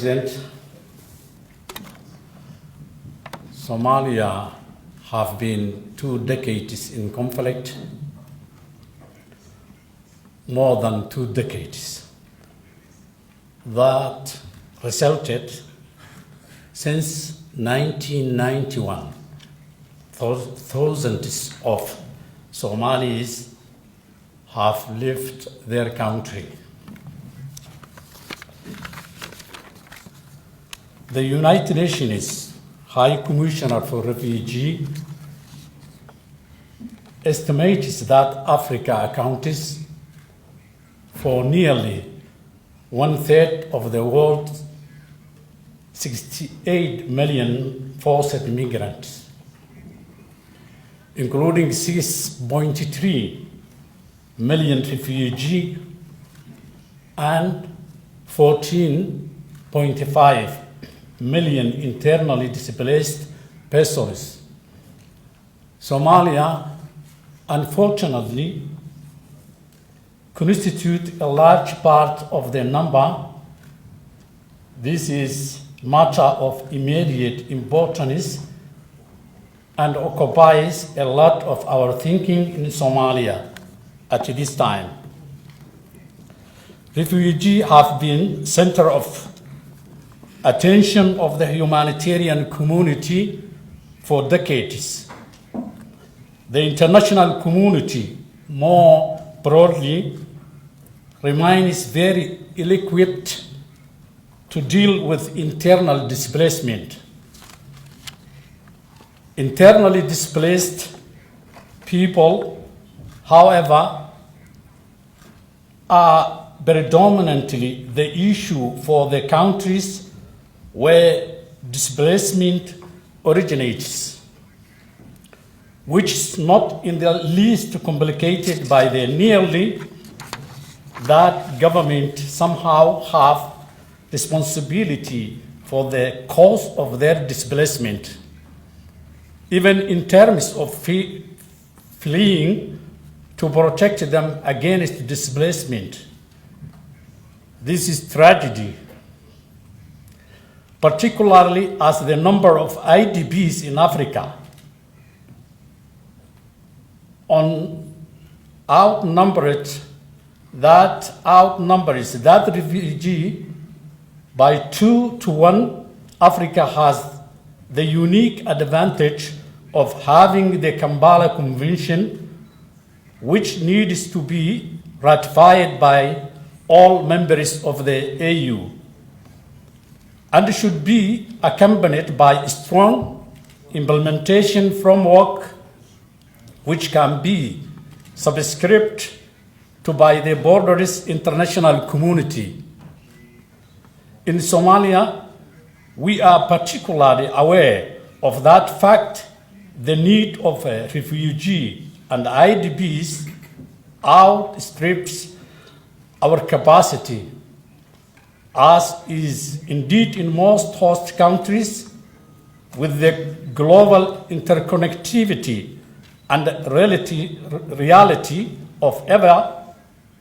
President, Somalia have been 2 decades in conflict, more than 2 decades, that resulted since 1991. Thousands of Somalis have left their country. The United Nations High Commissioner for Refugees estimates that Africa accounts for nearly 1/3 of the world's 68 million forced migrants, including 6.3 million refugees and 14.5 million internally displaced persons. Somalia, unfortunately, constitute a large part of the number. This is a matter of immediate importance and occupies a lot of our thinking in Somalia at this time. Refugees have been center of attention of the humanitarian community for decades. The international community, more broadly, remains very ill-equipped to deal with internal displacement. Internally displaced people, however, are predominantly the issue for the countries where displacement originates, which is not in the least complicated by the nearly that government somehow have responsibility for the cause of their displacement, even in terms of fleeing to protect them against displacement. This is tragedy, particularly as the number of IDPs in Africa outnumbers that refugee by 2 to 1. Africa has the unique advantage of having the Kampala Convention, which needs to be ratified by all members of the AU and should be accompanied by a strong implementation framework which can be subscribed to by the borders international community. In Somalia, we are particularly aware of that fact. The need of refugee and IDPs outstrips our capacity, as is indeed in most host countries, with the global interconnectivity and reality of ever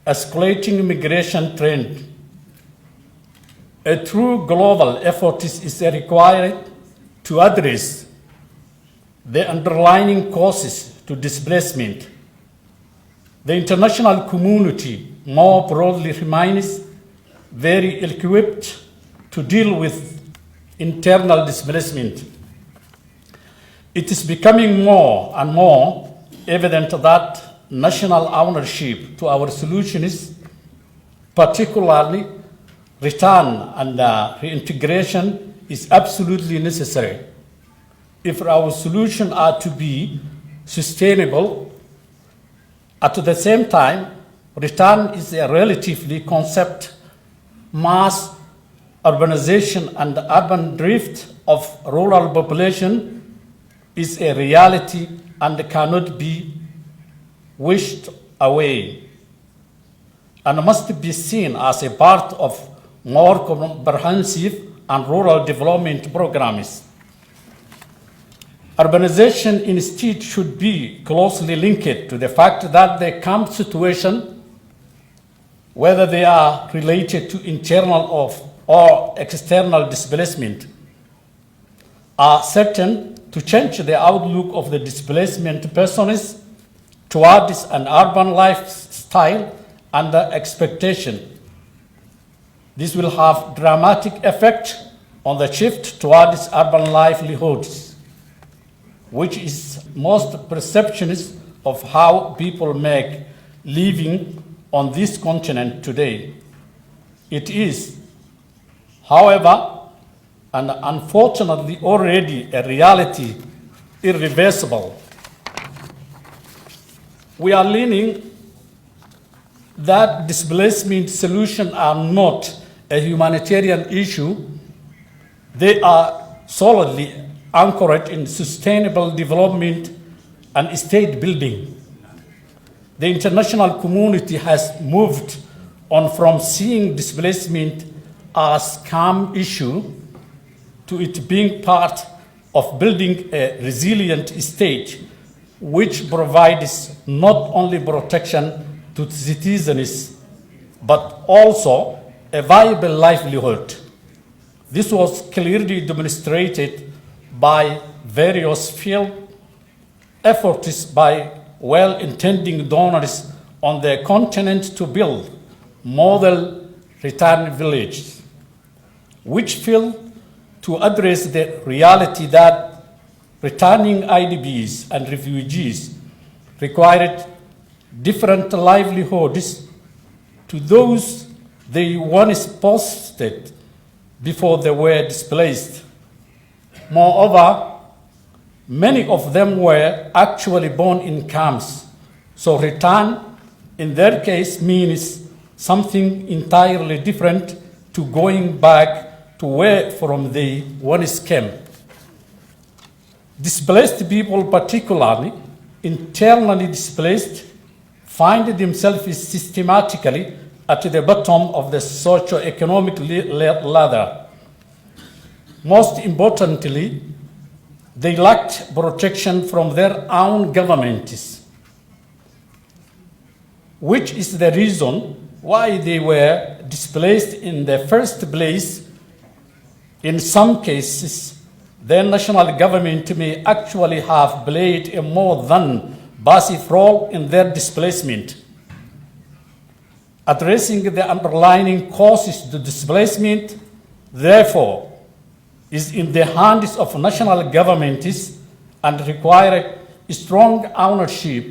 escalating migration trend. A true global effort is required to address the underlying causes to displacement. The international community more broadly remains very ill-equipped to deal with internal displacement. It is becoming more and more evident that national ownership to our solutions, particularly return and reintegration, is absolutely necessary. If our solutions are to be sustainable, at the same time, return is a relatively concept. Mass urbanization and urban drift of rural population is a reality and cannot be wished away, and must be seen as a part of more comprehensive and rural development programs. Urbanization instead should be closely linked to the fact that the camp situation, whether they are related to internal or or external displacement are certain to change the outlook of the displacement persons towards an urban lifestyle and expectation. This will have dramatic effect on the shift towards urban livelihoods, which is most perceptions of how people make living on this continent today. It is, however, and unfortunately already a reality, irreversible. We are learning that displacement solutions are not a humanitarian issue. They are solidly anchored in sustainable development and state building. The international community has moved on from seeing displacement as a calm issue to it being part of building a resilient state which provides not only protection to citizens but also a viable livelihood. This was clearly demonstrated by various field efforts by well-intending donors on the continent to build model return villages, which fail to address the reality that returning IDPs and refugees required different livelihoods to those they once possessed before they were displaced. Moreover, many of them were actually born in camps, so return in their case means something entirely different to going back to where from they once came. Displaced people, particularly internally displaced, find themselves systematically at the bottom of the socio-economic ladder. Most importantly, they lacked protection from their own governments, which is the reason why they were displaced in the first place. In some cases, their national government may actually have played a more than passive role in their displacement. Addressing the underlying causes to displacement, therefore, is in the hands of national governments and require strong ownership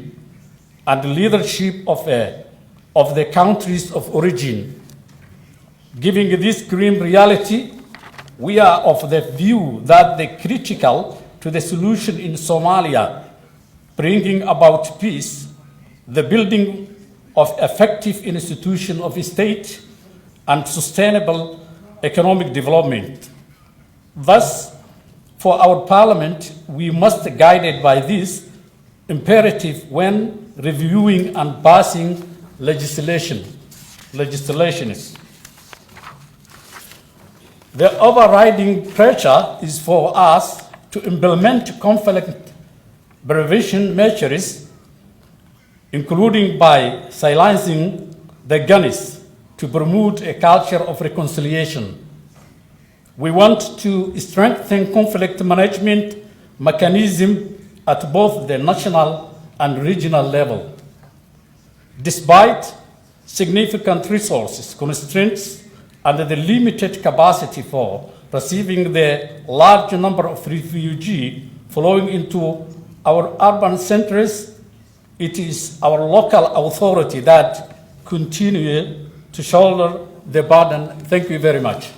and leadership of the countries of origin. Given this grim reality, we are of the view that the critical to the solution in Somalia, bringing about peace, the building of effective institutions of state, and sustainable economic development. Thus, for our Parliament, we must be guided by this imperative when reviewing and passing legislations. The overriding pressure is for us to implement conflict prevention measures, including by silencing the guns to promote a culture of reconciliation. We want to strengthen conflict management mechanism at both the national and regional level. Despite significant resources constraints and the limited capacity for receiving the large number of refugees flowing into our urban centers, it is our local authority that continue to shoulder the burden. Thank you very much.